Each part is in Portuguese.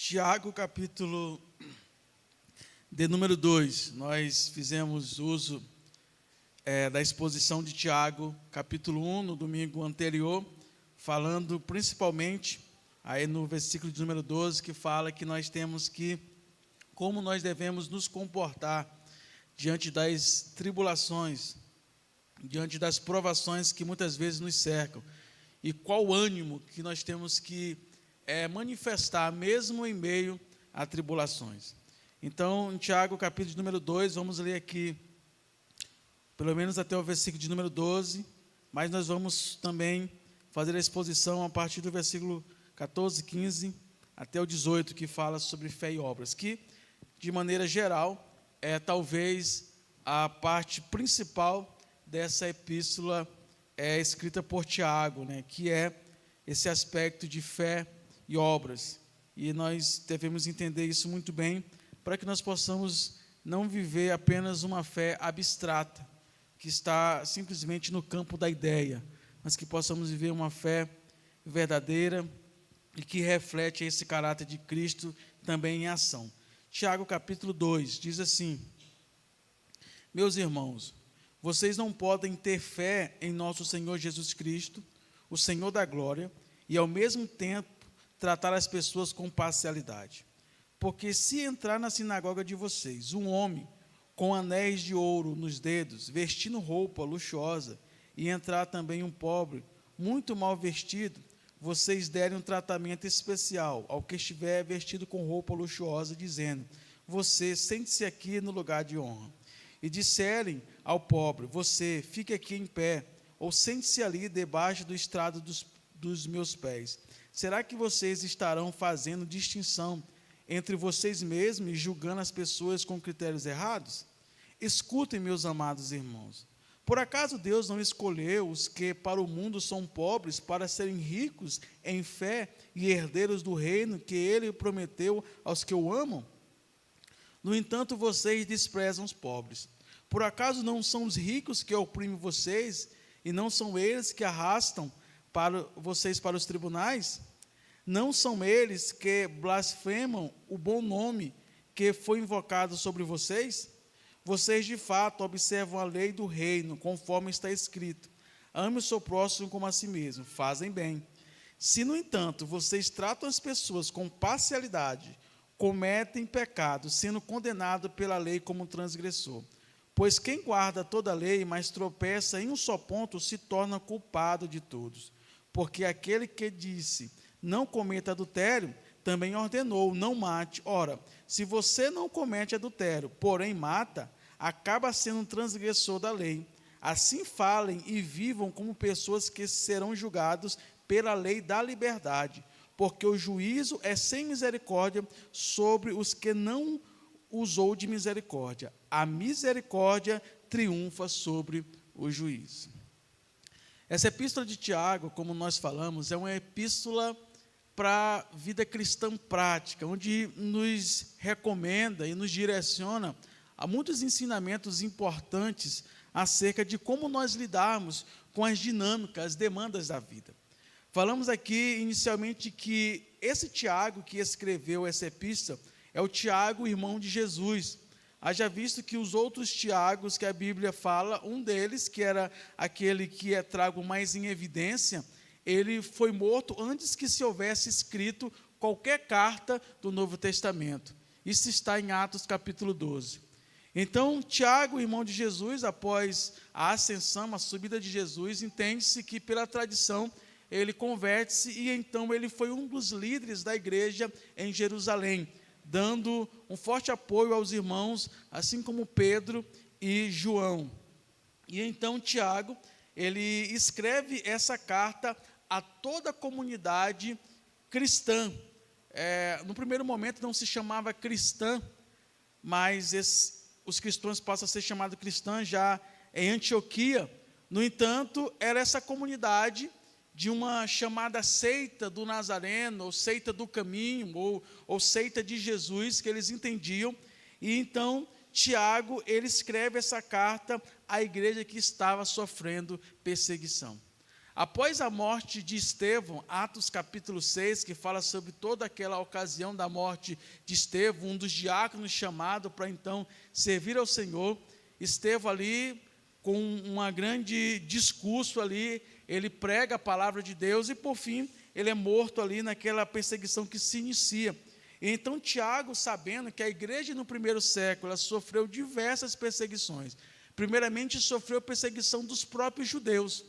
Tiago, capítulo de número 2. Nós fizemos uso da exposição de Tiago, capítulo 1, no domingo anterior, falando principalmente, aí no versículo de número 12, que fala que nós temos que, como nós devemos nos comportar diante das tribulações, diante das provações que muitas vezes nos cercam, e qual ânimo que nós temos que manifestar, mesmo em meio a tribulações. Então, em Tiago, capítulo de número 2, vamos ler aqui, pelo menos até o versículo de número 12, mas nós vamos também fazer a exposição a partir do versículo 14, 15, até o 18, que fala sobre fé e obras, que, de maneira geral, talvez a parte principal dessa epístola escrita por Tiago, que é esse aspecto de fé e obras, e nós devemos entender isso muito bem, para que nós possamos não viver apenas uma fé abstrata, que está simplesmente no campo da ideia, mas que possamos viver uma fé verdadeira e que reflete esse caráter de Cristo também em ação. Tiago capítulo 2 diz assim: meus irmãos, vocês não podem ter fé em nosso Senhor Jesus Cristo, o Senhor da glória, e ao mesmo tempo tratar as pessoas com parcialidade. Porque se entrar na sinagoga de vocês um homem com anéis de ouro nos dedos, vestindo roupa luxuosa, e entrar também um pobre, muito mal vestido, vocês derem um tratamento especial ao que estiver vestido com roupa luxuosa, dizendo: você, sente-se aqui no lugar de honra. E disserem ao pobre: você, fique aqui em pé, ou sente-se ali debaixo do estrado dos meus pés. Será que vocês estarão fazendo distinção entre vocês mesmos e julgando as pessoas com critérios errados? Escutem, meus amados irmãos. Por acaso Deus não escolheu os que para o mundo são pobres para serem ricos em fé e herdeiros do reino que Ele prometeu aos que o amam? No entanto, vocês desprezam os pobres. Por acaso não são os ricos que oprimem vocês, e não são eles que arrastam vocês para os tribunais? Não são eles que blasfemam o bom nome que foi invocado sobre vocês? Vocês, de fato, observam a lei do reino, conforme está escrito: ame o seu próximo como a si mesmo. Fazem bem. Se, no entanto, vocês tratam as pessoas com parcialidade, cometem pecado, sendo condenado pela lei como transgressor. Pois quem guarda toda a lei, mas tropeça em um só ponto, se torna culpado de todos. Porque aquele que disse: não cometa adultério, também ordenou: não mate. Ora, se você não comete adultério, porém mata, acaba sendo um transgressor da lei. Assim falem e vivam como pessoas que serão julgados pela lei da liberdade, porque o juízo é sem misericórdia sobre os que não usou de misericórdia. A misericórdia triunfa sobre o juízo. Essa epístola de Tiago, como nós falamos, é uma epístola para a vida cristã prática, onde nos recomenda e nos direciona a muitos ensinamentos importantes acerca de como nós lidarmos com as dinâmicas, as demandas da vida. Falamos aqui inicialmente que esse Tiago que escreveu essa epístola é o Tiago, irmão de Jesus. Haja visto que os outros Tiagos que a Bíblia fala, um deles, que era aquele que é trago mais em evidência, ele foi morto antes que se houvesse escrito qualquer carta do Novo Testamento. Isso está em Atos capítulo 12. Então, Tiago, irmão de Jesus, após a ascensão, a subida de Jesus, entende-se que pela tradição ele converte-se e então ele foi um dos líderes da igreja em Jerusalém, dando um forte apoio aos irmãos, assim como Pedro e João. E então Tiago, ele escreve essa carta a toda a comunidade cristã. No primeiro momento não se chamava cristã, mas os cristãos passam a ser chamados cristãs já em Antioquia. No entanto, era essa comunidade de uma chamada seita do Nazareno, ou seita do caminho, ou seita de Jesus, que eles entendiam. E então Tiago, ele escreve essa carta à igreja que estava sofrendo perseguição. Após a morte de Estevão, Atos capítulo 6, que fala sobre toda aquela ocasião da morte de Estevão, um dos diáconos chamado para então servir ao Senhor, Estevão ali, com um grande discurso ali, ele prega a palavra de Deus e por fim, ele é morto ali naquela perseguição que se inicia. Então Tiago, sabendo que a igreja no primeiro século ela sofreu diversas perseguições, primeiramente sofreu perseguição dos próprios judeus,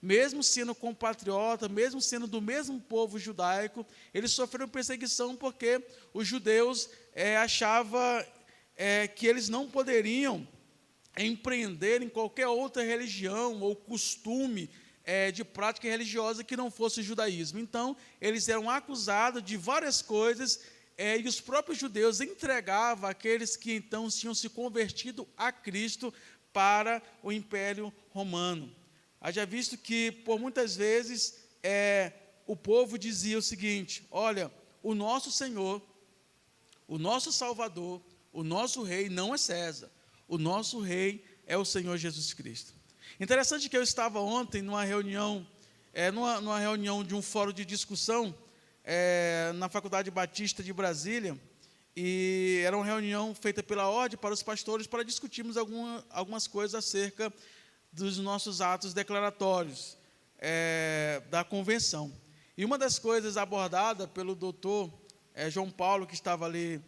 mesmo sendo compatriota, mesmo sendo do mesmo povo judaico, eles sofreram perseguição porque os judeus achavam que eles não poderiam empreender em qualquer outra religião ou costume de prática religiosa que não fosse o judaísmo. Então, eles eram acusados de várias coisas e os próprios judeus entregavam aqueles que então tinham se convertido a Cristo para o Império Romano. Haja visto que, por muitas vezes, o povo dizia o seguinte: olha, o nosso Senhor, o nosso Salvador, o nosso Rei não é César, o nosso Rei é o Senhor Jesus Cristo. Interessante que eu estava ontem numa reunião de um fórum de discussão na Faculdade Batista de Brasília, e era uma reunião feita pela ordem para os pastores para discutirmos algumas coisas acerca dos nossos atos declaratórios da convenção. E uma das coisas abordada pelo doutor João Paulo, que estava ali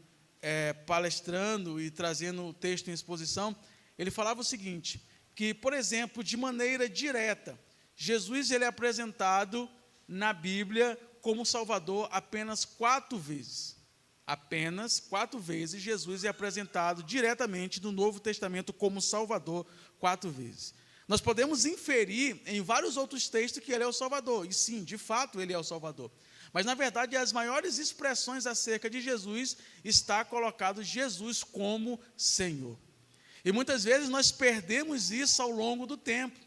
palestrando e trazendo o texto em exposição, ele falava o seguinte, que, por exemplo, de maneira direta, Jesus ele é apresentado na Bíblia como Salvador apenas 4 vezes. Apenas 4 vezes Jesus é apresentado diretamente no Novo Testamento como Salvador 4 vezes. Nós podemos inferir em vários outros textos que ele é o Salvador, e sim, de fato, ele é o Salvador. Mas, na verdade, as maiores expressões acerca de Jesus está colocado Jesus como Senhor. E muitas vezes nós perdemos isso ao longo do tempo,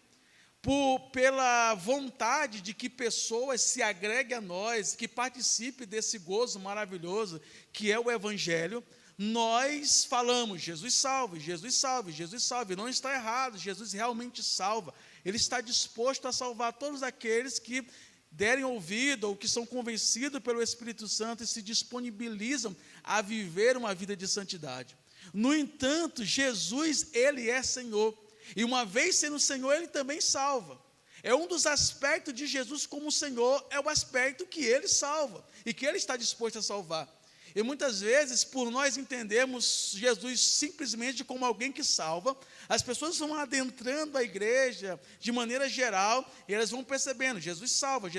pela vontade de que pessoas se agreguem a nós, que participem desse gozo maravilhoso que é o Evangelho. Nós falamos, Jesus salve, Jesus salve, Jesus salve. Não está errado, Jesus realmente salva. Ele está disposto a salvar todos aqueles que derem ouvido ou que são convencidos pelo Espírito Santo e se disponibilizam a viver uma vida de santidade. No entanto, Jesus, ele é Senhor. E uma vez sendo Senhor, ele também salva. É um dos aspectos de Jesus como Senhor, é o aspecto que ele salva e que ele está disposto a salvar. E muitas vezes, por nós entendermos Jesus simplesmente como alguém que salva, as pessoas vão adentrando a igreja de maneira geral e elas vão percebendo, Jesus salva,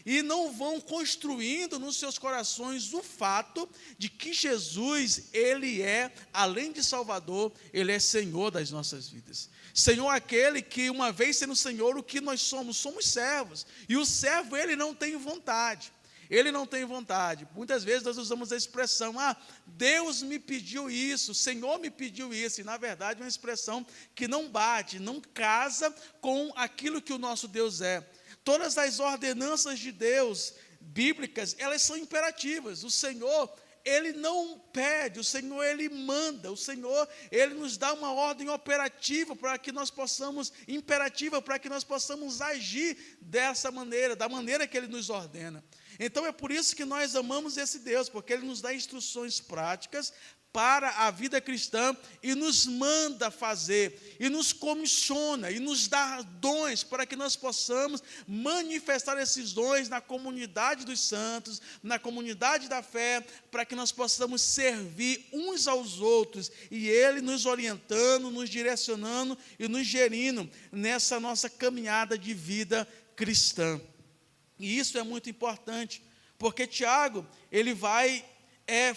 e não vão construindo nos seus corações o fato de que Jesus, ele é, além de Salvador, ele é Senhor das nossas vidas. Senhor aquele que, uma vez sendo Senhor, o que nós somos? Somos servos, e o servo, ele não tem vontade. Ele não tem vontade. Muitas vezes nós usamos a expressão, Deus me pediu isso, o Senhor me pediu isso, e na verdade é uma expressão que não bate, não casa com aquilo que o nosso Deus é. Todas as ordenanças de Deus, bíblicas, elas são imperativas. O Senhor, ele não pede, o Senhor, ele manda, o Senhor, ele nos dá uma ordem operativa para que nós possamos, imperativa, para que nós possamos agir dessa maneira, da maneira que ele nos ordena. Então é por isso que nós amamos esse Deus, porque ele nos dá instruções práticas para a vida cristã e nos manda fazer, e nos comissiona, e nos dá dons para que nós possamos manifestar esses dons na comunidade dos santos, na comunidade da fé, para que nós possamos servir uns aos outros, e ele nos orientando, nos direcionando e nos gerindo nessa nossa caminhada de vida cristã. E isso é muito importante, porque Tiago, ele vai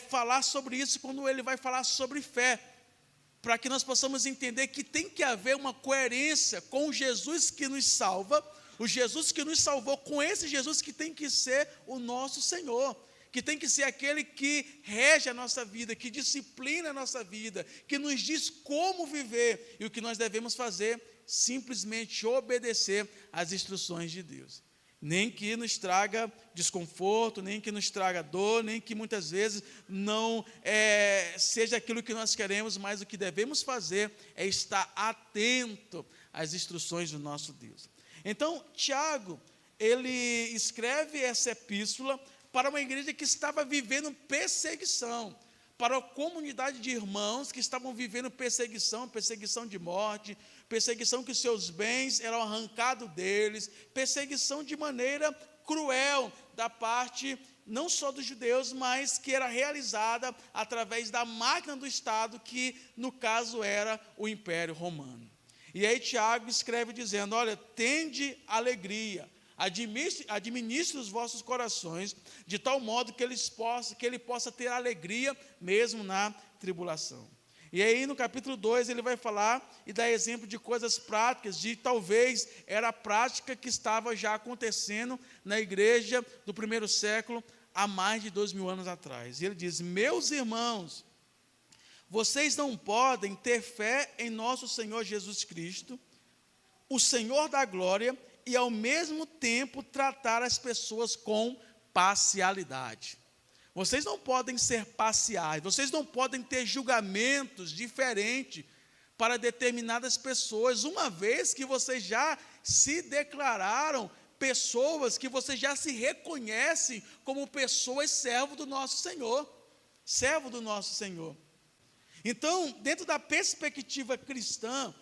falar sobre isso quando ele vai falar sobre fé, para que nós possamos entender que tem que haver uma coerência com o Jesus que nos salva, o Jesus que nos salvou, com esse Jesus que tem que ser o nosso Senhor, que tem que ser aquele que rege a nossa vida, que disciplina a nossa vida, que nos diz como viver, e o que nós devemos fazer, simplesmente obedecer às instruções de Deus. Nem que nos traga desconforto, nem que nos traga dor, nem que muitas vezes não seja aquilo que nós queremos, mas o que devemos fazer é estar atento às instruções do nosso Deus. Então, Tiago, ele escreve essa epístola para uma igreja que estava vivendo perseguição, para a comunidade de irmãos que estavam vivendo perseguição de morte, perseguição que seus bens eram arrancados deles, perseguição de maneira cruel da parte não só dos judeus, mas que era realizada através da máquina do Estado, que no caso era o Império Romano. E aí Tiago escreve dizendo: olha, tende alegria, administre os vossos corações, de tal modo que ele possa ter alegria mesmo na tribulação. E aí no capítulo 2 ele vai falar e dar exemplo de coisas práticas, de talvez era a prática que estava já acontecendo na igreja do primeiro século, há mais de 2000 anos atrás. E ele diz: meus irmãos, vocês não podem ter fé em nosso Senhor Jesus Cristo, o Senhor da glória, e ao mesmo tempo tratar as pessoas com parcialidade. Vocês não podem ser parciais, vocês não podem ter julgamentos diferentes para determinadas pessoas, uma vez que vocês já se declararam pessoas que vocês já se reconhecem como pessoas servo do nosso Senhor. Então, dentro da perspectiva cristã,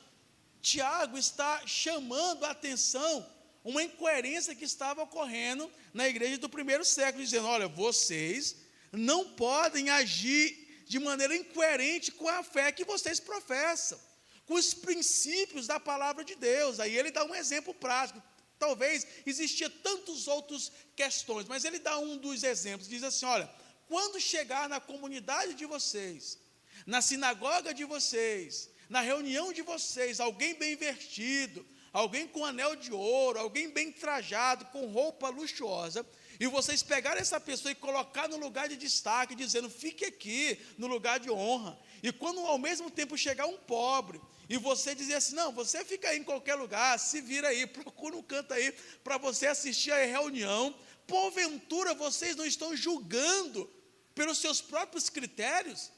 Tiago está chamando a atenção uma incoerência que estava ocorrendo na igreja do primeiro século, dizendo: olha, vocês não podem agir de maneira incoerente com a fé que vocês professam, com os princípios da palavra de Deus. Aí ele dá um exemplo prático. Talvez existia tantas outras questões, mas ele dá um dos exemplos, diz assim: olha, quando chegar na comunidade de vocês, na sinagoga de vocês, na reunião de vocês, alguém bem vestido, alguém com anel de ouro, alguém bem trajado, com roupa luxuosa, e vocês pegarem essa pessoa e colocar no lugar de destaque, dizendo: fique aqui no lugar de honra, e quando ao mesmo tempo chegar um pobre, e você dizer assim: não, você fica aí em qualquer lugar, se vira aí, procura um canto aí, para você assistir a reunião, porventura vocês não estão julgando pelos seus próprios critérios?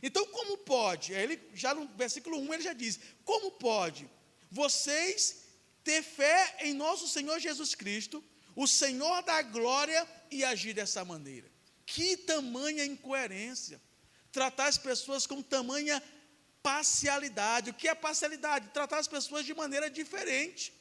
Então como pode? Ele, já no versículo 1 ele já diz: como pode vocês ter fé em nosso Senhor Jesus Cristo, o Senhor da glória, e agir dessa maneira? Que tamanha incoerência, tratar as pessoas com tamanha parcialidade. O que é parcialidade? Tratar as pessoas de maneira diferente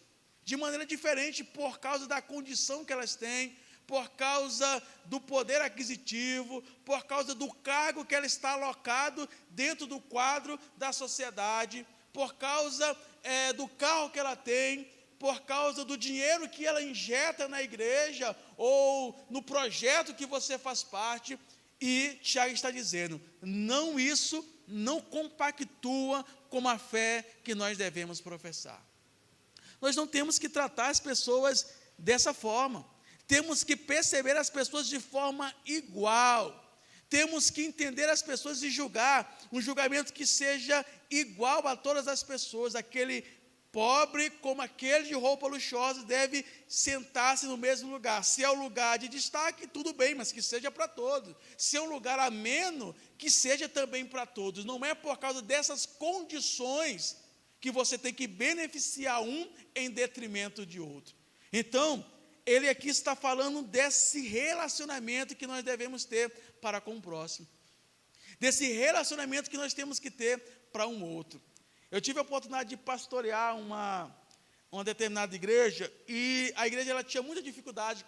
por causa da condição que elas têm, por causa do poder aquisitivo, por causa do cargo que ela está alocado dentro do quadro da sociedade, por causa do carro que ela tem, por causa do dinheiro que ela injeta na igreja, ou no projeto que você faz parte. E Tiago está dizendo: não, isso não compactua com a fé que nós devemos professar. Nós não temos que tratar as pessoas dessa forma. Temos que perceber as pessoas de forma igual. Temos que entender as pessoas e julgar, um julgamento que seja igual a todas as pessoas. Aquele pobre como aquele de roupa luxuosa deve sentar-se no mesmo lugar. Se é um lugar de destaque, tudo bem, mas que seja para todos. Se é um lugar ameno, que seja também para todos. Não é por causa dessas condições que você tem que beneficiar um em detrimento de outro. Então, ele aqui está falando desse relacionamento que nós devemos ter para com o próximo, desse relacionamento que nós temos que ter para um outro. Eu tive a oportunidade de pastorear uma determinada igreja, e a igreja ela tinha muita dificuldade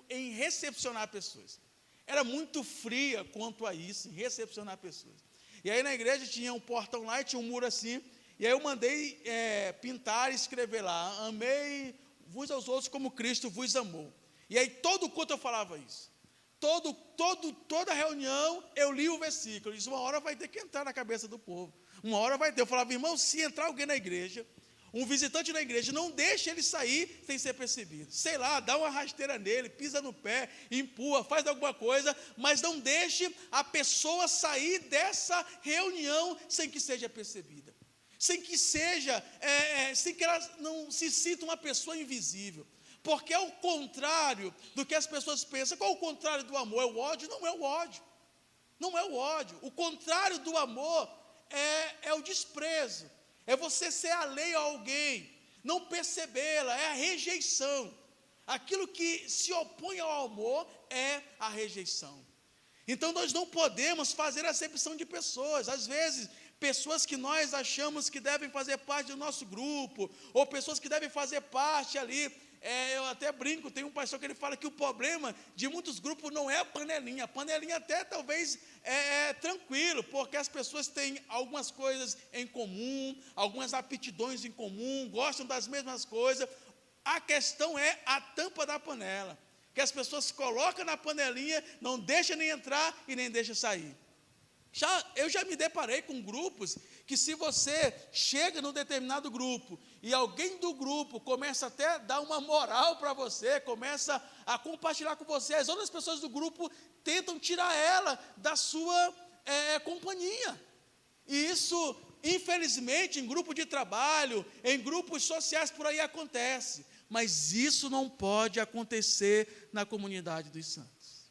em recepcionar pessoas. Era muito fria quanto a isso, em recepcionar pessoas. E aí na igreja tinha um portão lá e tinha um muro assim, e aí eu mandei pintar e escrever lá: amei-vos aos outros como Cristo vos amou. E aí todo culto eu falava isso. Toda reunião eu li o versículo. Isso uma hora vai ter que entrar na cabeça do povo. Uma hora vai ter. Eu falava: irmão, se entrar alguém na igreja, um visitante na igreja, não deixe ele sair sem ser percebido. Sei lá, dá uma rasteira nele, pisa no pé, empurra, faz alguma coisa, mas não deixe a pessoa sair dessa reunião sem que seja percebida. Sem que ela não se sinta uma pessoa invisível. Porque é o contrário do que as pessoas pensam. Qual é o contrário do amor? É o ódio? Não é o ódio. Não é o ódio. O contrário do amor é o desprezo. É você ser alheio a alguém. não percebê-la, é a rejeição. Aquilo que se opõe ao amor é a rejeição. Então nós não podemos fazer acepção de pessoas. Às vezes, pessoas que nós achamos que devem fazer parte do nosso grupo, ou pessoas que devem fazer parte ali, eu até brinco, tem um pastor que ele fala que o problema de muitos grupos não é a panelinha até talvez é tranquilo, porque as pessoas têm algumas coisas em comum, algumas aptidões em comum, gostam das mesmas coisas. A questão é a tampa da panela, que as pessoas colocam na panelinha, não deixam nem entrar e nem deixam sair. Eu já me deparei com grupos que, se você chega num determinado grupo e alguém do grupo começa até a dar uma moral para você, começa a compartilhar com você, as outras pessoas do grupo tentam tirar ela da sua companhia. E isso, infelizmente, em grupo de trabalho, em grupos sociais, por aí acontece. Mas isso não pode acontecer na comunidade dos santos.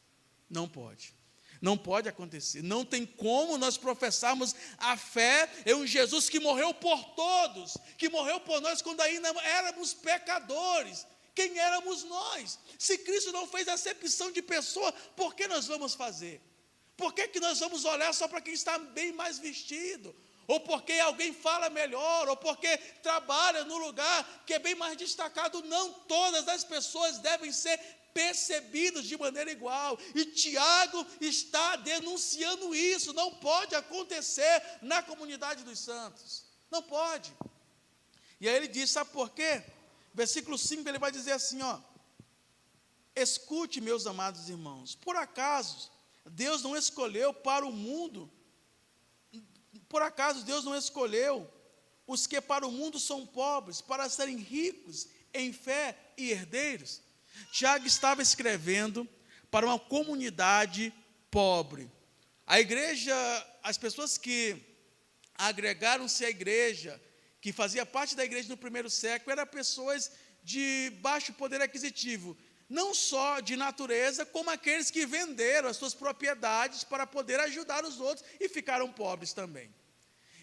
Não pode. Não pode acontecer. Não tem como nós professarmos a fé em um Jesus que morreu por todos, que morreu por nós quando ainda éramos pecadores. Quem éramos nós? Se Cristo não fez acepção de pessoa, por que nós vamos fazer? Por que nós vamos olhar só para quem está bem mais vestido? Ou porque alguém fala melhor, ou porque trabalha no lugar que é bem mais destacado? Não, todas as pessoas devem ser percebidos de maneira igual, e Tiago está denunciando isso. Não pode acontecer na comunidade dos santos, não pode. E aí ele diz, sabe por quê? Versículo 5, ele vai dizer assim, escute, meus amados irmãos, por acaso Deus não escolheu para o mundo, por acaso Deus não escolheu os que para o mundo são pobres, para serem ricos em fé e herdeiros? Tiago estava escrevendo para uma comunidade pobre. A igreja, as pessoas que agregaram-se à igreja, que fazia parte da igreja no primeiro século, eram pessoas de baixo poder aquisitivo, não só de natureza, como aqueles que venderam as suas propriedades para poder ajudar os outros e ficaram pobres também.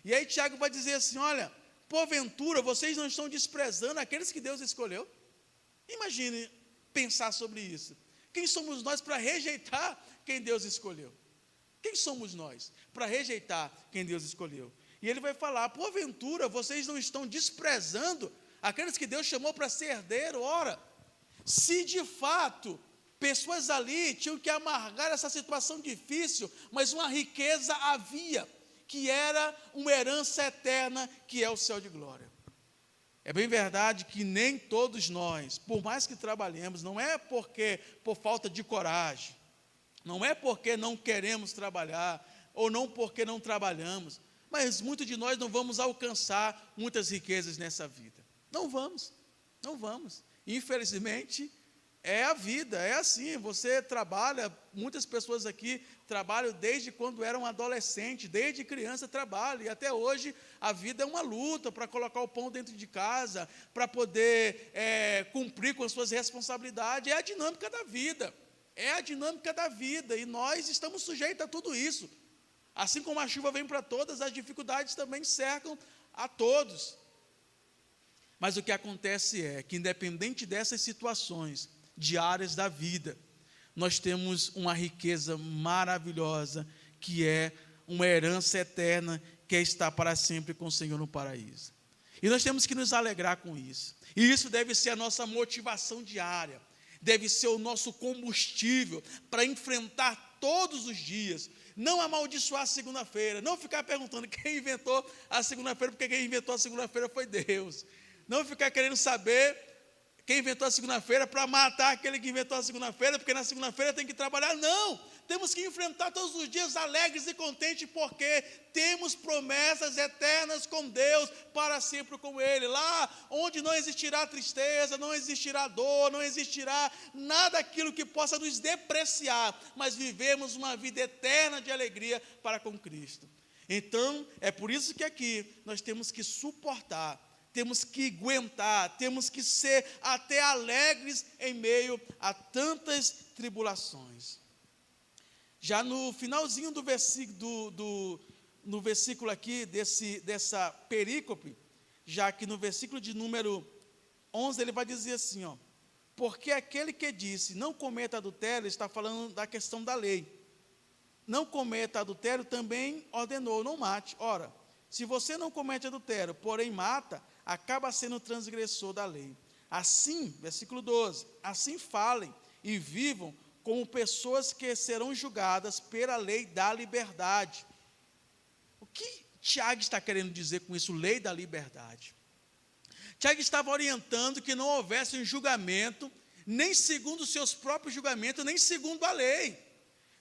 E aí Tiago vai dizer assim, olha, porventura vocês não estão desprezando aqueles que Deus escolheu? Imagine pensar sobre isso. Quem somos nós para rejeitar quem Deus escolheu? Quem somos nós para rejeitar quem Deus escolheu? E ele vai falar, porventura vocês não estão desprezando aqueles que Deus chamou para ser herdeiro? Ora, se de fato pessoas ali tinham que amargar essa situação difícil, mas uma riqueza havia, que era uma herança eterna, que é o céu de glória. É bem verdade que nem todos nós, por mais que trabalhemos, não é porque por falta de coragem, não é porque não queremos trabalhar, ou não porque não trabalhamos, mas muitos de nós não vamos alcançar muitas riquezas nessa vida. Não vamos. Infelizmente, é a vida, é assim, você trabalha, muitas pessoas aqui trabalham desde quando eram adolescentes, desde criança trabalham, e até hoje a vida é uma luta para colocar o pão dentro de casa, para poder cumprir com as suas responsabilidades. É a dinâmica da vida, e nós estamos sujeitos a tudo isso. Assim como a chuva vem para todas, as dificuldades também cercam a todos. Mas o que acontece é que, independente dessas situações diárias da vida, nós temos uma riqueza maravilhosa, que é uma herança eterna, que é estar para sempre com o Senhor no paraíso. E nós temos que nos alegrar com isso. E isso deve ser a nossa motivação diária, deve ser o nosso combustível para enfrentar todos os dias. Não amaldiçoar a segunda-feira, não ficar perguntando quem inventou a segunda-feira, porque quem inventou a segunda-feira foi Deus. Não ficar querendo saber quem inventou a segunda-feira para matar aquele que inventou a segunda-feira, porque na segunda-feira tem que trabalhar. Não, temos que enfrentar todos os dias alegres e contentes, porque temos promessas eternas com Deus, para sempre com Ele. Lá onde não existirá tristeza, não existirá dor, não existirá nada daquilo que possa nos depreciar, mas vivemos uma vida eterna de alegria para com Cristo. Então, é por isso que aqui nós temos que suportar, temos que aguentar, temos que ser até alegres em meio a tantas tribulações. Já no finalzinho do versículo, no versículo aqui, dessa perícope, já que no versículo de número 11, ele vai dizer assim, ó, porque aquele que disse, não cometa adultério, está falando da questão da lei. Não cometa adultério também ordenou, não mate. Ora, se você não comete adultério, porém mata, acaba sendo transgressor da lei. Assim, versículo 12, assim falem e vivam como pessoas que serão julgadas pela lei da liberdade. O que Tiago está querendo dizer com isso, lei da liberdade? Tiago estava orientando que não houvesse um julgamento, nem segundo os seus próprios julgamentos, nem segundo a lei.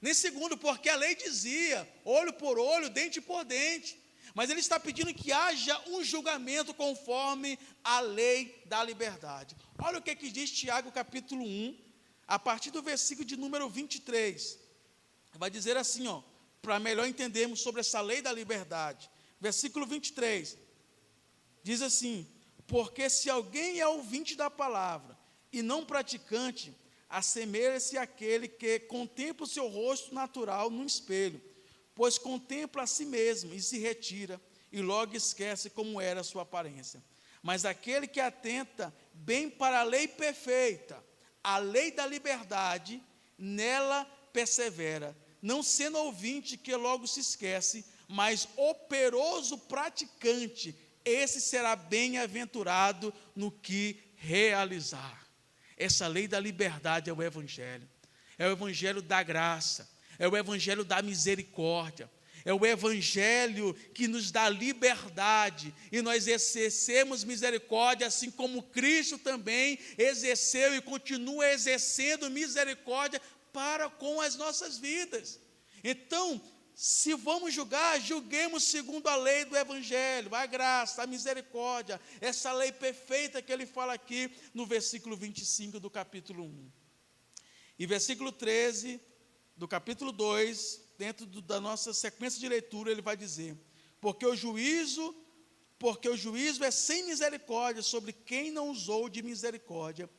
Nem segundo, porque a lei dizia, olho por olho, dente por dente. Mas ele está pedindo que haja um julgamento conforme a lei da liberdade. Olha o que diz Tiago capítulo 1, a partir do versículo de número 23. Vai dizer assim, ó, para melhor entendermos sobre essa lei da liberdade. Versículo 23, diz assim, porque se alguém é ouvinte da palavra e não praticante, assemelha-se àquele que contempla o seu rosto natural no espelho, pois contempla a si mesmo e se retira, e logo esquece como era a sua aparência. Mas aquele que atenta bem para a lei perfeita, a lei da liberdade, nela persevera, não sendo ouvinte que logo se esquece, mas operoso praticante, esse será bem-aventurado no que realizar. Essa lei da liberdade é o Evangelho da graça, é o Evangelho da misericórdia, é o Evangelho que nos dá liberdade, e nós exercemos misericórdia, assim como Cristo também exerceu e continua exercendo misericórdia para com as nossas vidas. Então, se vamos julgar, julguemos segundo a lei do Evangelho, a graça, a misericórdia, essa lei perfeita que ele fala aqui no versículo 25 do capítulo 1. E versículo 13 do capítulo 2, dentro da nossa sequência de leitura, ele vai dizer, porque o juízo é sem misericórdia sobre quem não usou de misericórdia,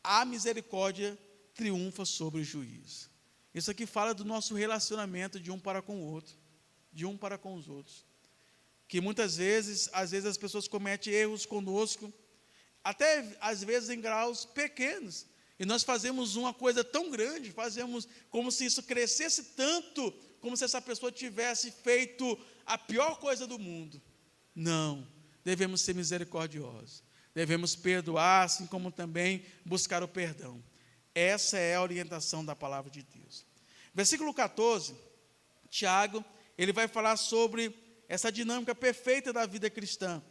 a misericórdia triunfa sobre o juízo. Isso aqui fala do nosso relacionamento de um para com o outro, de um para com os outros. Que muitas vezes, as pessoas cometem erros conosco, até às vezes em graus pequenos, e nós fazemos uma coisa tão grande, fazemos como se isso crescesse tanto, como se essa pessoa tivesse feito a pior coisa do mundo. Não, devemos ser misericordiosos, devemos perdoar, assim como também buscar o perdão. Essa é a orientação da palavra de Deus. Versículo 14, Tiago, ele vai falar sobre essa dinâmica perfeita da vida cristã.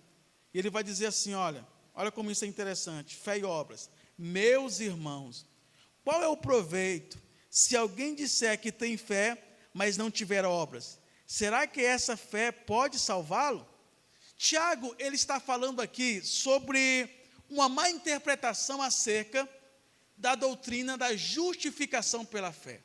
E ele vai dizer assim, olha como isso é interessante, fé e obras. Meus irmãos, qual é o proveito se alguém disser que tem fé, mas não tiver obras? Será que essa fé pode salvá-lo? Tiago, ele está falando aqui sobre uma má interpretação acerca da doutrina da justificação pela fé.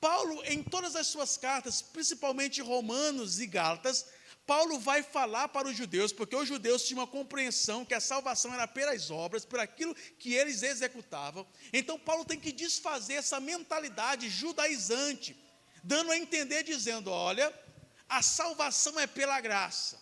Paulo, em todas as suas cartas, principalmente Romanos e Gálatas, Paulo vai falar para os judeus, porque os judeus tinham uma compreensão que a salvação era pelas obras, por aquilo que eles executavam. Então Paulo tem que desfazer essa mentalidade judaizante, dando a entender, dizendo, olha, a salvação é pela graça,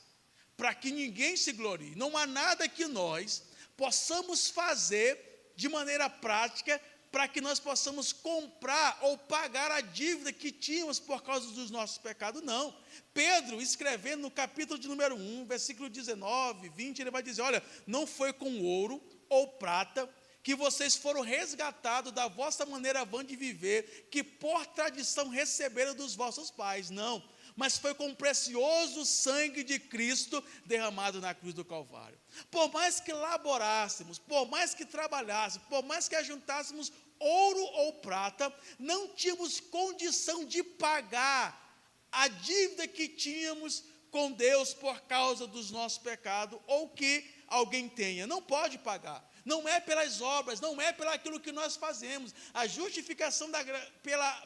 para que ninguém se glorie. Não há nada que nós possamos fazer de maneira prática, para que nós possamos comprar ou pagar a dívida que tínhamos por causa dos nossos pecados, não. Pedro, escrevendo no capítulo de número 1, versículo 19, 20, ele vai dizer, olha, não foi com ouro ou prata que vocês foram resgatados da vossa maneira vã de viver, que por tradição receberam dos vossos pais, não. Mas foi com o precioso sangue de Cristo derramado na cruz do Calvário. Por mais que laborássemos, por mais que trabalhássemos, por mais que ajuntássemos ouro ou prata, não tínhamos condição de pagar a dívida que tínhamos com Deus por causa dos nossos pecados, ou que alguém tenha. Não pode pagar. Não é pelas obras, não é pelo aquilo que nós fazemos. A justificação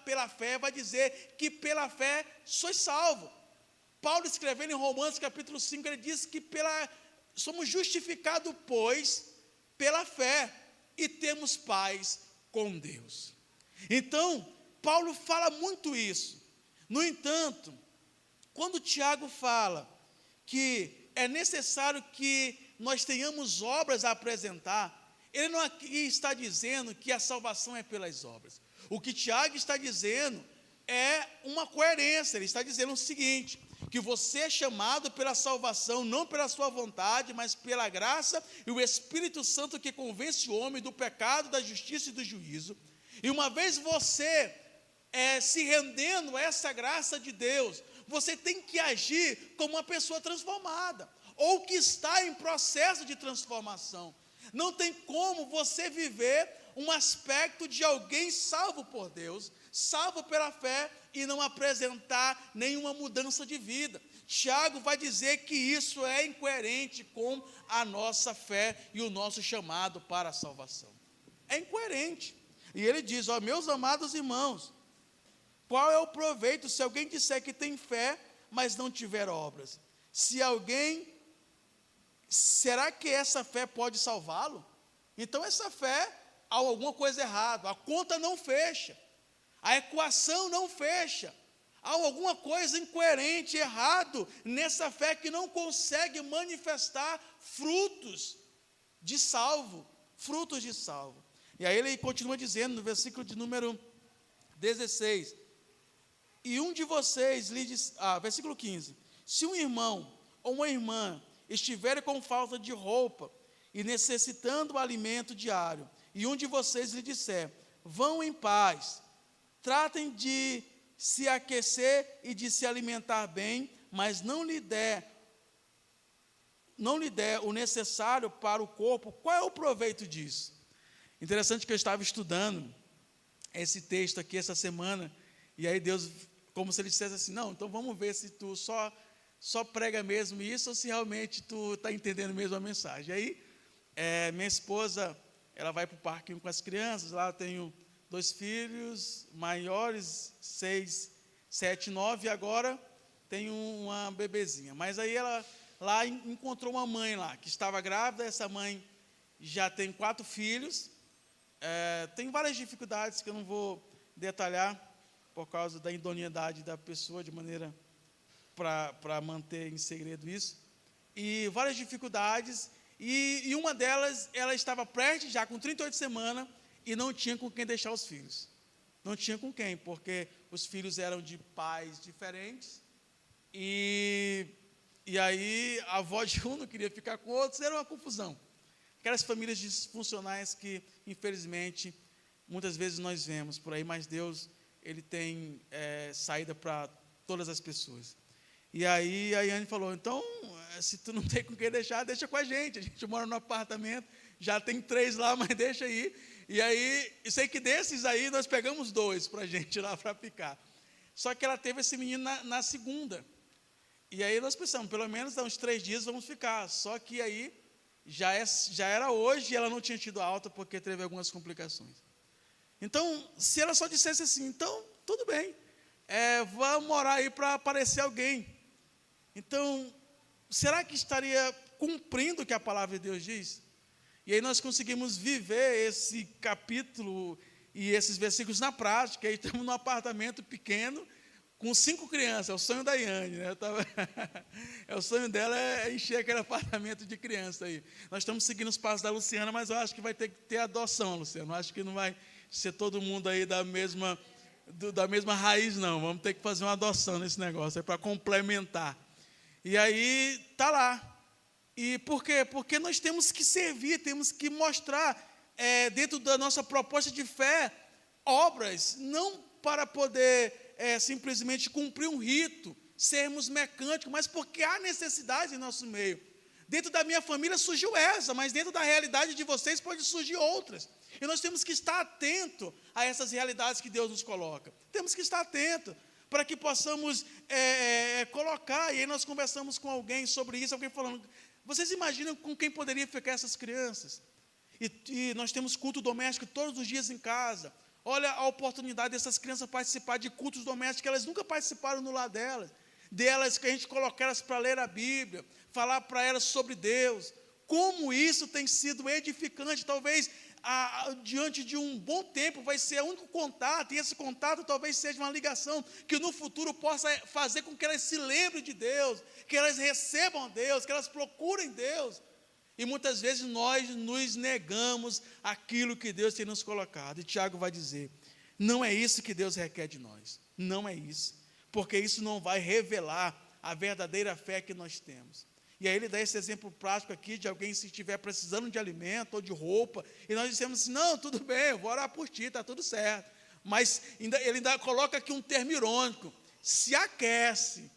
pela fé vai dizer que pela fé sois salvo. Paulo, escrevendo em Romanos capítulo 5, ele diz que somos justificados, pois, pela fé, e temos paz com Deus. Então, Paulo fala muito isso. No entanto, quando Tiago fala que é necessário que nós tenhamos obras a apresentar, ele não aqui está dizendo que a salvação é pelas obras. O que Tiago está dizendo é uma coerência. Ele está dizendo o seguinte, que você é chamado pela salvação, não pela sua vontade, mas pela graça e o Espírito Santo que convence o homem do pecado, da justiça e do juízo. E uma vez você se rendendo a essa graça de Deus, você tem que agir como uma pessoa transformada, ou que está em processo de transformação. Não tem como você viver um aspecto de alguém salvo por Deus, salvo pela fé, e não apresentar nenhuma mudança de vida. Tiago vai dizer que isso é incoerente com a nossa fé e o nosso chamado para a salvação. É incoerente. E ele diz, meus amados irmãos, qual é o proveito se alguém disser que tem fé, mas não tiver obras? Será que essa fé pode salvá-lo? Então essa fé, há alguma coisa errada, a conta não fecha, a equação não fecha, há alguma coisa incoerente, errado nessa fé que não consegue manifestar frutos de salvo. E aí ele continua dizendo no versículo de número 16, e um de vocês lhe diz, versículo 15, se um irmão ou uma irmã estiverem com falta de roupa e necessitando o alimento diário, e um de vocês lhe disser, vão em paz, tratem de se aquecer e de se alimentar bem, mas não lhe der o necessário para o corpo, qual é o proveito disso? Interessante que eu estava estudando esse texto aqui essa semana, e aí Deus, como se ele dissesse assim, não, então vamos ver se tu só prega mesmo isso, ou se realmente tu está entendendo mesmo a mensagem. Aí, minha esposa, ela vai para o parquinho com as crianças, lá eu tenho 2 filhos, maiores, 6, 7, 9, e agora tenho uma bebezinha. Mas aí ela lá encontrou uma mãe lá, que estava grávida, essa mãe já tem 4 filhos, tem várias dificuldades que eu não vou detalhar, por causa da idoneidade da pessoa, de maneira para manter em segredo isso, e várias dificuldades, e uma delas, ela estava prestes, já com 38 semanas, e não tinha com quem deixar os filhos, não tinha com quem, porque os filhos eram de pais diferentes, e aí a avó de um não queria ficar com outros, era uma confusão, aquelas famílias disfuncionais que, infelizmente, muitas vezes nós vemos por aí, mas Deus, ele tem saída para todas as pessoas. E aí a Yane falou, então, se tu não tem com quem deixar, deixa com a gente mora no apartamento, já tem 3 lá, mas deixa aí. E aí, eu sei que desses aí, nós pegamos 2 para a gente lá para ficar. Só que ela teve esse menino na segunda. E aí nós pensamos, pelo menos há uns 3 dias vamos ficar. Só que aí, já era hoje, e ela não tinha tido alta, porque teve algumas complicações. Então, se ela só dissesse assim, então, tudo bem, vamos morar aí para aparecer alguém. Então, será que estaria cumprindo o que a palavra de Deus diz? E aí nós conseguimos viver esse capítulo e esses versículos na prática. Aí estamos num apartamento pequeno, com 5 crianças, é o sonho da Yane, né? O sonho dela é encher aquele apartamento de criança aí. Nós estamos seguindo os passos da Luciana, mas eu acho que vai ter que ter adoção, Luciana. Eu acho que não vai ser todo mundo aí da mesma raiz, não. Vamos ter que fazer uma adoção nesse negócio, para complementar. E aí, está lá. E por quê? Porque nós temos que servir, temos que mostrar, dentro da nossa proposta de fé, obras, não para poder simplesmente cumprir um rito, sermos mecânicos, mas porque há necessidade em nosso meio. Dentro da minha família surgiu essa, mas dentro da realidade de vocês pode surgir outras. E nós temos que estar atento a essas realidades que Deus nos coloca. Temos que estar atento para que possamos colocar. E aí nós conversamos com alguém sobre isso, alguém falando, vocês imaginam com quem poderia ficar essas crianças? E nós temos culto doméstico todos os dias em casa. Olha a oportunidade dessas crianças participar de cultos domésticos, elas nunca participaram no lar delas que a gente coloca elas para ler a Bíblia, falar para elas sobre Deus. Como isso tem sido edificante, talvez diante de um bom tempo vai ser o único contato, e esse contato talvez seja uma ligação que no futuro possa fazer com que elas se lembrem de Deus, que elas recebam Deus, que elas procurem Deus. E muitas vezes nós nos negamos aquilo que Deus tem nos colocado. E Tiago vai dizer, não é isso que Deus requer de nós. Não é isso. Porque isso não vai revelar a verdadeira fé que nós temos. E aí ele dá esse exemplo prático aqui de alguém se estiver precisando de alimento ou de roupa, e nós dissemos assim, não, tudo bem, eu vou orar por ti, está tudo certo. Mas ele ainda coloca aqui um termo irônico, se aquece.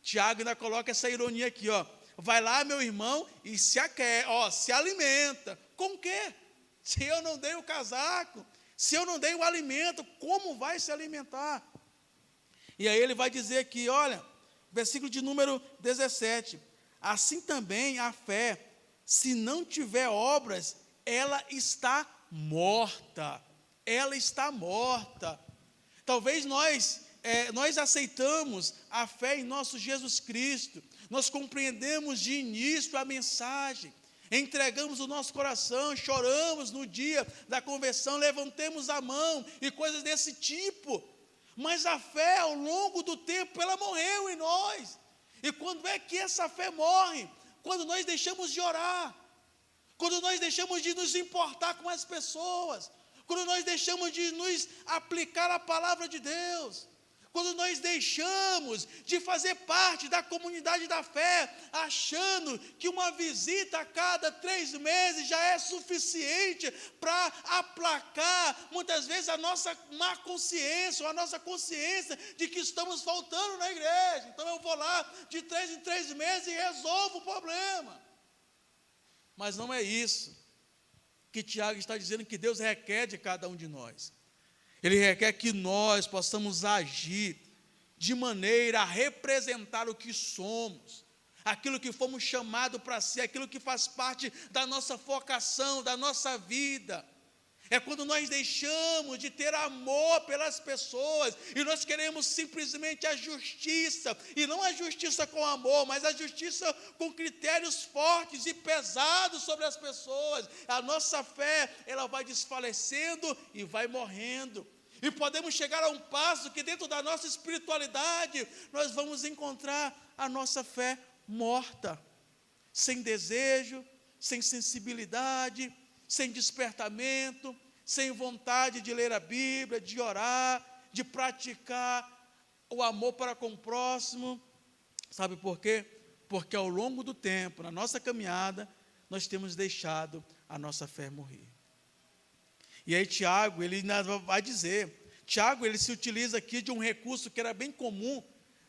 Tiago ainda coloca essa ironia aqui, ó. Vai lá, meu irmão, e se aquece, ó, se alimenta. Com o quê? Se eu não dei o casaco, se eu não dei o alimento, como vai se alimentar? E aí ele vai dizer aqui, olha, versículo de número 17. Assim também a fé, se não tiver obras, ela está morta. Ela está morta. Talvez nós aceitamos a fé em nosso Jesus Cristo, nós compreendemos de início a mensagem, entregamos o nosso coração, choramos no dia da conversão, levantemos a mão e coisas desse tipo, mas a fé ao longo do tempo, ela morreu em nós. E quando é que essa fé morre? Quando nós deixamos de orar, quando nós deixamos de nos importar com as pessoas, quando nós deixamos de nos aplicar a palavra de Deus, quando nós deixamos de fazer parte da comunidade da fé, achando que uma visita a cada 3 meses já é suficiente para aplacar, muitas vezes, a nossa má consciência, ou a nossa consciência de que estamos faltando na igreja. Então eu vou lá de 3 em 3 meses e resolvo o problema. Mas não é isso que Tiago está dizendo que Deus requer de cada um de nós. Ele requer que nós possamos agir de maneira a representar o que somos, aquilo que fomos chamados para ser, aquilo que faz parte da nossa vocação, da nossa vida. É quando nós deixamos de ter amor pelas pessoas e nós queremos simplesmente a justiça, e não a justiça com amor, mas a justiça com critérios fortes e pesados sobre as pessoas. A nossa fé, ela vai desfalecendo e vai morrendo. E podemos chegar a um passo que dentro da nossa espiritualidade, nós vamos encontrar a nossa fé morta, sem desejo, sem sensibilidade, sem despertamento, sem vontade de ler a Bíblia, de orar, de praticar o amor para com o próximo. Sabe por quê? Porque ao longo do tempo, na nossa caminhada, nós temos deixado a nossa fé morrer. E aí Tiago, ele vai dizer, Tiago, ele se utiliza aqui de um recurso que era bem comum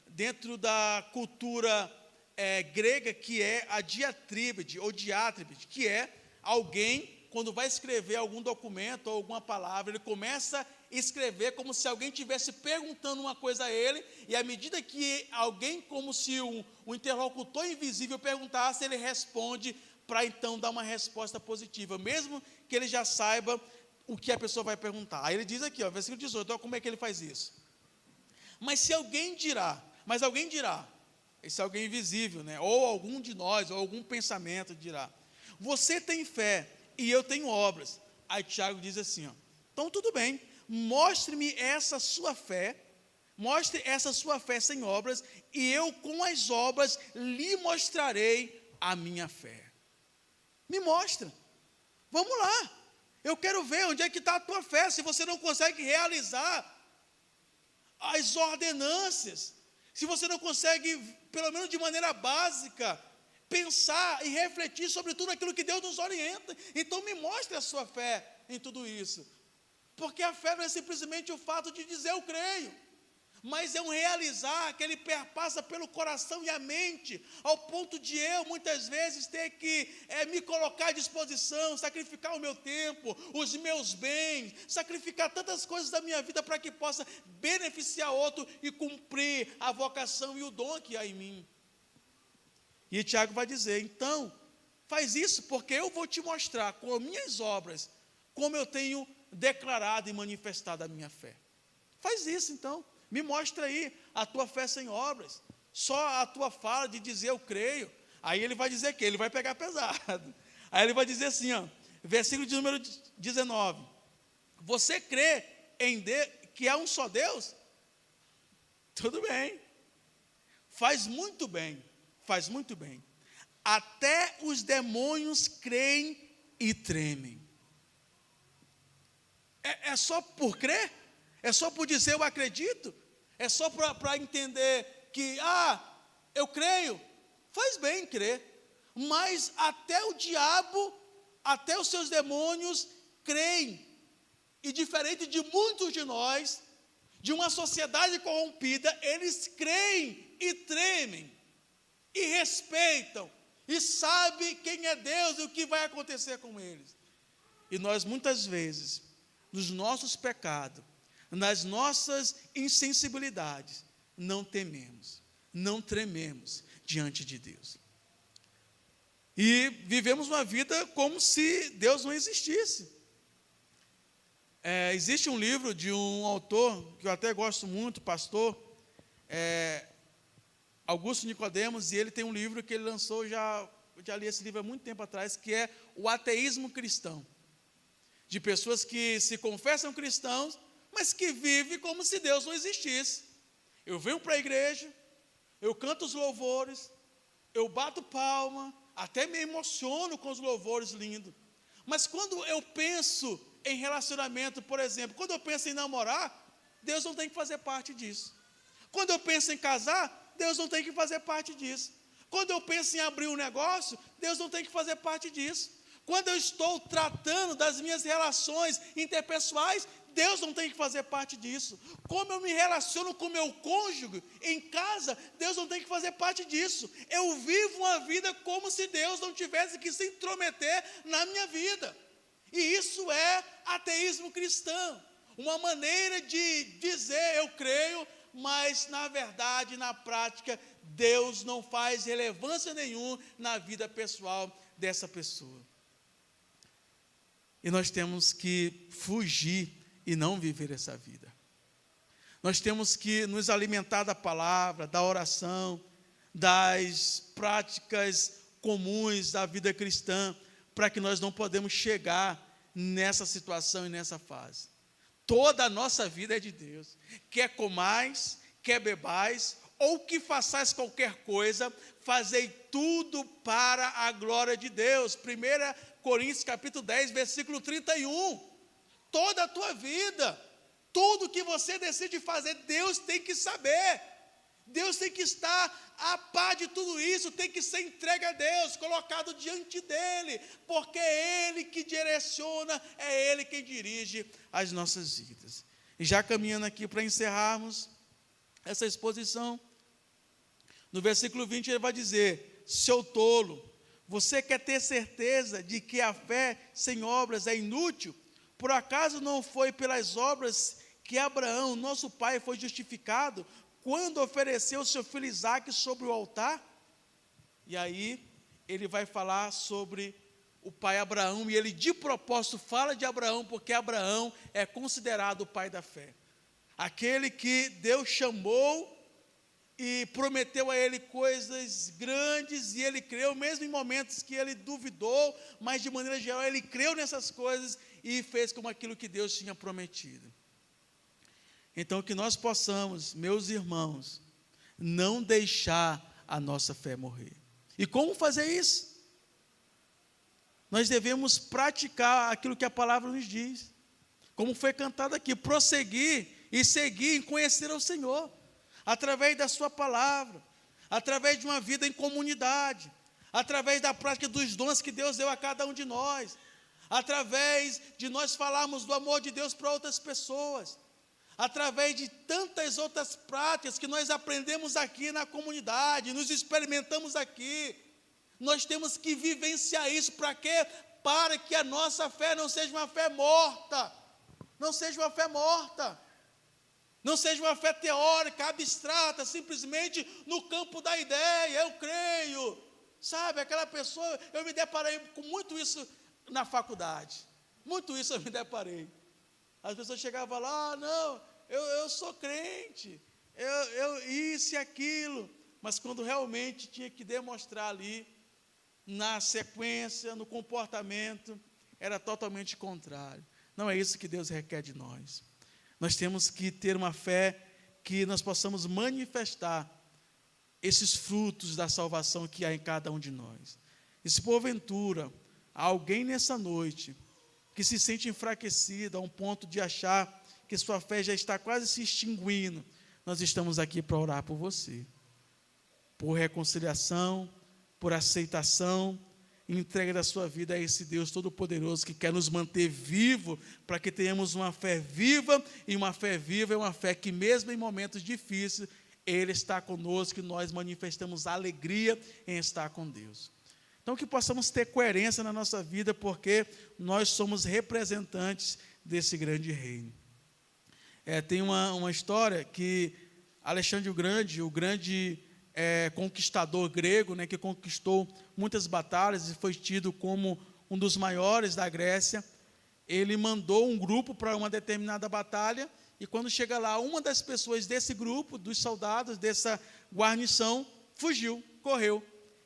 dentro da cultura grega, que é a diatríbade, ou diátribade, que é alguém, quando vai escrever algum documento ou alguma palavra, ele começa a escrever como se alguém estivesse perguntando uma coisa a ele, e à medida que alguém, como se um interlocutor invisível perguntasse, ele responde para então dar uma resposta positiva, mesmo que ele já saiba o que a pessoa vai perguntar. Aí ele diz aqui, ó, versículo 18, então como é que ele faz isso? Mas alguém dirá, esse alguém invisível, né? Ou algum de nós, ou algum pensamento dirá, você tem fé e eu tenho obras. Aí Tiago diz assim, ó, então tudo bem, mostre essa sua fé sem obras, e eu com as obras lhe mostrarei a minha fé. Me mostra, vamos lá, eu quero ver onde é que está a tua fé, se você não consegue realizar as ordenâncias, se você não consegue, pelo menos de maneira básica, pensar e refletir sobre tudo aquilo que Deus nos orienta. Então me mostre a sua fé em tudo isso, porque a fé não é simplesmente o fato de dizer eu creio, mas é um realizar que ele perpassa pelo coração e a mente, ao ponto de eu muitas vezes ter que me colocar à disposição, sacrificar o meu tempo, os meus bens, sacrificar tantas coisas da minha vida para que possa beneficiar outro e cumprir a vocação e o dom que há em mim. E Tiago vai dizer, então, faz isso, porque eu vou te mostrar com as minhas obras, como eu tenho declarado e manifestado a minha fé. Faz isso, então, me mostra aí a tua fé sem obras, só a tua fala de dizer eu creio. Aí ele vai dizer que ele vai pegar pesado. Aí ele vai dizer assim, ó, versículo de número 19, você crê que há um só Deus? Tudo bem, faz muito bem. até os demônios creem e tremem. É só por crer? É só por dizer eu acredito? É só para entender que, eu creio? Faz bem crer. Mas até o diabo, até os seus demônios creem. E diferente de muitos de nós, de uma sociedade corrompida, eles creem e tremem, e respeitam, e sabem quem é Deus e o que vai acontecer com eles. E nós muitas vezes, nos nossos pecados, nas nossas insensibilidades, não tememos, não trememos diante de Deus. E vivemos uma vida como se Deus não existisse. Existe um livro de um autor, que eu até gosto muito, pastor, Augusto Nicodemos, e ele tem um livro que ele lançou, já li esse livro há muito tempo atrás, que é O Ateísmo Cristão. De pessoas que se confessam cristãos, mas que vivem como se Deus não existisse. Eu venho para a igreja, eu canto os louvores, eu bato palma, até me emociono com os louvores lindos. Mas quando eu penso em relacionamento, por exemplo, quando eu penso em namorar, Deus não tem que fazer parte disso. Quando eu penso em casar, Deus não tem que fazer parte disso. Quando eu penso em abrir um negócio, Deus não tem que fazer parte disso. Quando eu estou tratando das minhas relações interpessoais, Deus não tem que fazer parte disso. Como eu me relaciono com meu cônjuge em casa, Deus não tem que fazer parte disso. Eu vivo uma vida como se Deus não tivesse que se intrometer na minha vida. E isso é ateísmo cristão. Uma maneira de dizer eu creio, mas na verdade, na prática, Deus não faz relevância nenhuma na vida pessoal dessa pessoa. E nós temos que fugir e não viver essa vida. Nós temos que nos alimentar da palavra, da oração, das práticas comuns da vida cristã, para que nós não podemos chegar nessa situação e nessa fase. Toda a nossa vida é de Deus. Quer comais, quer bebais, ou que façais qualquer coisa, fazei tudo para a glória de Deus. 1 Coríntios capítulo 10, versículo 31. Toda a tua vida, tudo que você decide fazer, Deus tem que saber. Deus tem que estar a par de tudo isso, tem que ser entregue a Deus, colocado diante dEle, porque é Ele que direciona, é Ele quem dirige as nossas vidas. E já caminhando aqui para encerrarmos essa exposição, no versículo 20 ele vai dizer: seu tolo, você quer ter certeza de que a fé sem obras é inútil? Por acaso não foi pelas obras que Abraão, nosso pai, foi justificado, quando ofereceu seu filho Isaque sobre o altar? E aí ele vai falar sobre o pai Abraão, e ele de propósito fala de Abraão, porque Abraão é considerado o pai da fé. Aquele que Deus chamou e prometeu a ele coisas grandes, e ele creu, mesmo em momentos que ele duvidou, mas de maneira geral ele creu nessas coisas e fez como aquilo que Deus tinha prometido. Então que nós possamos, meus irmãos, não deixar a nossa fé morrer. E como fazer isso? Nós devemos praticar aquilo que a palavra nos diz, como foi cantado aqui, prosseguir e seguir em conhecer ao Senhor, através da sua palavra, através de uma vida em comunidade, através da prática dos dons que Deus deu a cada um de nós, através de nós falarmos do amor de Deus para outras pessoas, através de tantas outras práticas que nós aprendemos aqui na comunidade, nos experimentamos aqui. Nós temos que vivenciar isso. Para quê? Para que a nossa fé não seja uma fé morta, não seja uma fé morta, não seja uma fé teórica, abstrata, simplesmente no campo da ideia. Eu creio, sabe, aquela pessoa, eu me deparei com muito isso na faculdade, muito isso eu me deparei. As pessoas chegavam lá, não, eu sou crente, eu isso e aquilo, mas quando realmente tinha que demonstrar ali, na sequência, no comportamento, era totalmente contrário. Não é isso que Deus requer de nós. Nós temos que ter uma fé que nós possamos manifestar esses frutos da salvação que há em cada um de nós. E se porventura há alguém nessa noite que se sente enfraquecido a um ponto de achar que sua fé já está quase se extinguindo, nós estamos aqui para orar por você, por reconciliação, por aceitação, entrega da sua vida a esse Deus Todo-Poderoso que quer nos manter vivo, para que tenhamos uma fé viva, e uma fé viva é uma fé que mesmo em momentos difíceis, Ele está conosco e nós manifestamos alegria em estar com Deus. Então que possamos ter coerência na nossa vida, porque nós somos representantes desse grande reino. Tem uma história que Alexandre o grande conquistador grego, né, que conquistou muitas batalhas e foi tido como um dos maiores da Grécia, ele mandou um grupo para uma determinada batalha, e quando chega lá, uma das pessoas desse grupo, dos soldados, dessa guarnição, fugiu, correu.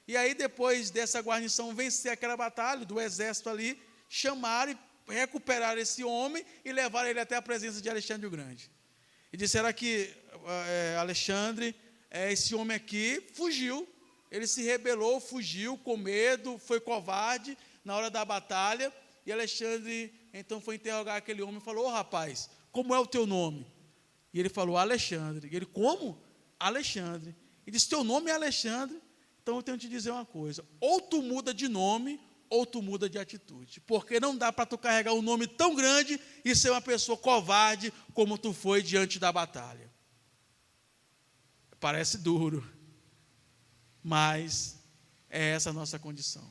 E aí, depois dessa guarnição vencer aquela batalha, do exército ali, chamaram e recuperaram esse homem e levaram ele até a presença de Alexandre o Grande. E disseram que Alexandre, esse homem aqui fugiu, ele se rebelou, fugiu com medo, foi covarde na hora da batalha, e Alexandre então foi interrogar aquele homem e falou: rapaz, como é o teu nome? E ele falou: Alexandre. E ele: como? Alexandre. E disse: teu nome é Alexandre? Então eu tenho que te dizer uma coisa, ou tu muda de nome, ou tu muda de atitude, porque não dá para tu carregar um nome tão grande e ser uma pessoa covarde como tu foi diante da batalha. Parece duro, mas é essa a nossa condição.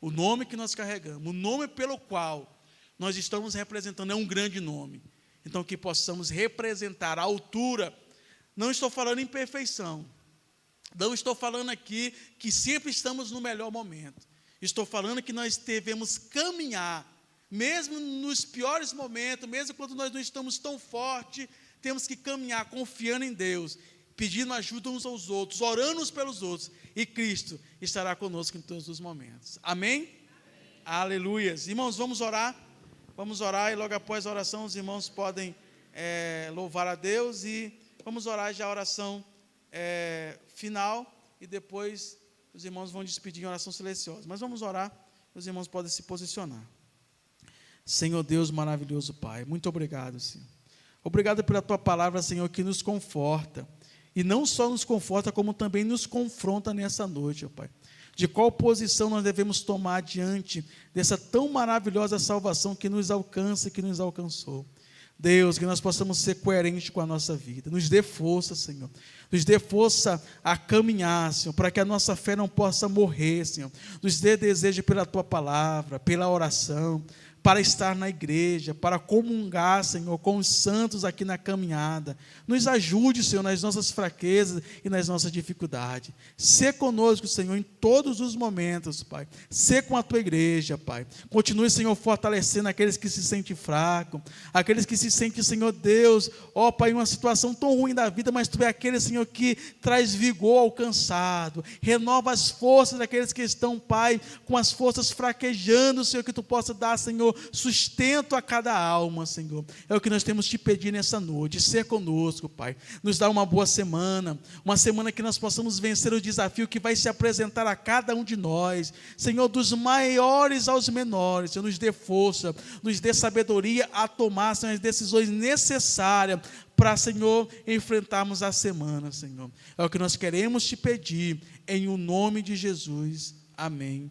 O nome que nós carregamos, o nome pelo qual nós estamos representando é um grande nome. Então que possamos representar a altura. Não estou falando em perfeição, não estou falando aqui que sempre estamos no melhor momento. Estou falando que nós devemos caminhar, mesmo nos piores momentos, mesmo quando nós não estamos tão fortes, temos que caminhar confiando em Deus, pedindo ajuda uns aos outros, orando uns pelos outros, e Cristo estará conosco em todos os momentos. Amém? Amém. Aleluias. Irmãos, vamos orar, e logo após a oração os irmãos podem louvar a Deus, e vamos orar já a oração final, e depois os irmãos vão despedir em oração silenciosa. Mas vamos orar, os irmãos podem se posicionar. Senhor Deus maravilhoso Pai, muito obrigado, Senhor. Obrigado pela Tua palavra, Senhor, que nos conforta. E não só nos conforta, como também nos confronta nessa noite, ó Pai. De qual posição nós devemos tomar diante dessa tão maravilhosa salvação que nos alcança e que nos alcançou. Deus, que nós possamos ser coerentes com a nossa vida. Nos dê força, Senhor. Nos dê força a caminhar, Senhor, para que a nossa fé não possa morrer, Senhor. Nos dê desejo pela Tua palavra, pela oração, para estar na igreja, para comungar, Senhor, com os santos aqui na caminhada. Nos ajude, Senhor, nas nossas fraquezas e nas nossas dificuldades. Sê conosco, Senhor, em todos os momentos, Pai. Sê com a Tua igreja, Pai. Continue, Senhor, fortalecendo aqueles que se sentem fracos, aqueles que se sentem, Senhor Deus, ó Pai, em uma situação tão ruim da vida, mas Tu é aquele, Senhor, que traz vigor ao cansado, renova as forças daqueles que estão, Pai, com as forças fraquejando, Senhor, que Tu possa dar, Senhor, sustento a cada alma, Senhor. É o que nós temos te pedir nessa noite. Ser conosco, Pai. Nos dá uma boa semana, uma semana que nós possamos vencer o desafio que vai se apresentar a cada um de nós, Senhor, dos maiores aos menores. Senhor, nos dê força, nos dê sabedoria a tomar, Senhor, as decisões necessárias para, Senhor, enfrentarmos a semana, Senhor. É o que nós queremos te pedir, em o nome de Jesus. Amém.